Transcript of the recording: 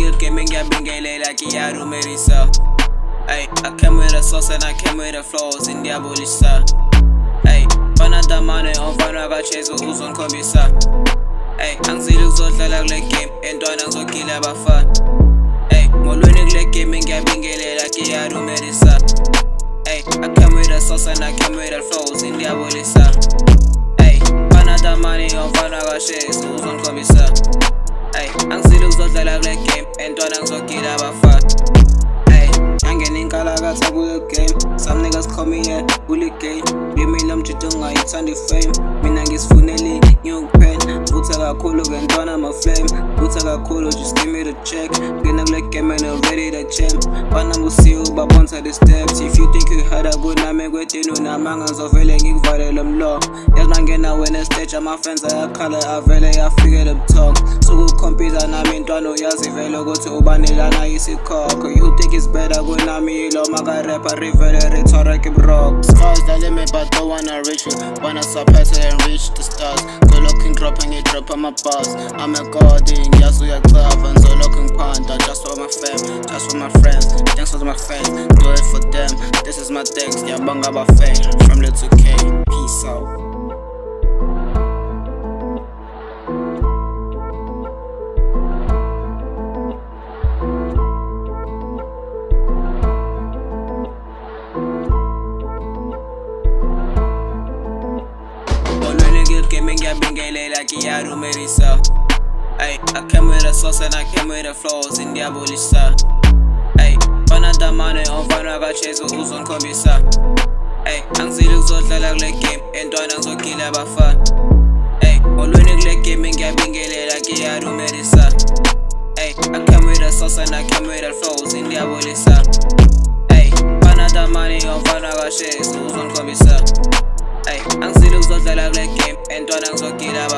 nigga gaming ngiyabingelela ngiyarumelisa. Ay, I came with a sauce and I came with the flows in diabolisa. Ay, fana damane onfana kachase uzongikhombisa. Ay, angizile ukuzodlala kule game entwana ngizogila abafana. Ay, molweni kule game ngiyabingelela ngiyarumelisa. Ay, I came with a sauce and I came with the flows in diabolisa. Ay, fana damane onfana kachase uzongikhombisa. Ay, angizile ukuzodlala kule game entwana ngizogila abafana. Angena inkalakatha kule game. Some niggas call me a bully gay. Ngimile umjito ngayithanda ifame. Mina ngisifunele ngiyokuphela. Vutha kakhulu ngentwana ama-flame. Vutha kakhulu, just give me the check. Ngena kule game and already the champ. Banamusiwe babonsa the steps. If you think you heard a good nami kwedini unamanga ngizovele ngikuvalele umlomo. Yazi mangena wena stage ama-friends ayakhala avele yafikele buthongo. Sukukhompyutha nami intwana uyazi vele ukuthi ubanelana isikhokho. You think it's better kunami lo makarapha rivele rhetoric broke. Sky's the limit but don't wanna reach you. Wanna surpass it and reach the stars. So looking dropping it, drop on my bars. I'm a god in yazu ya and so looking panda. Just for my fam, just for my friends. Thanks for my friends, do it for them. This is my thanks, yeah banga ba fame. From little K, peace out. Gaming ngiyabingelela ngiyarumelisa. Ay, I came with a sauce and I came with the flows in diabolisa. Ay, fana damane onfana kachase uzongikhombisa. Ay, angizile ukuzodlala kule game entwana ngizogila abafana. Ay, molweni kule game ngiyabingelela ngiyarumelisa. Ay, I came with a sauce and I came with the flows in diabolisa. Ay, fana damane onfana kachase uzongikhombisa. Ay, angizile ukuzodlala kule game entwana ngizogila abafana.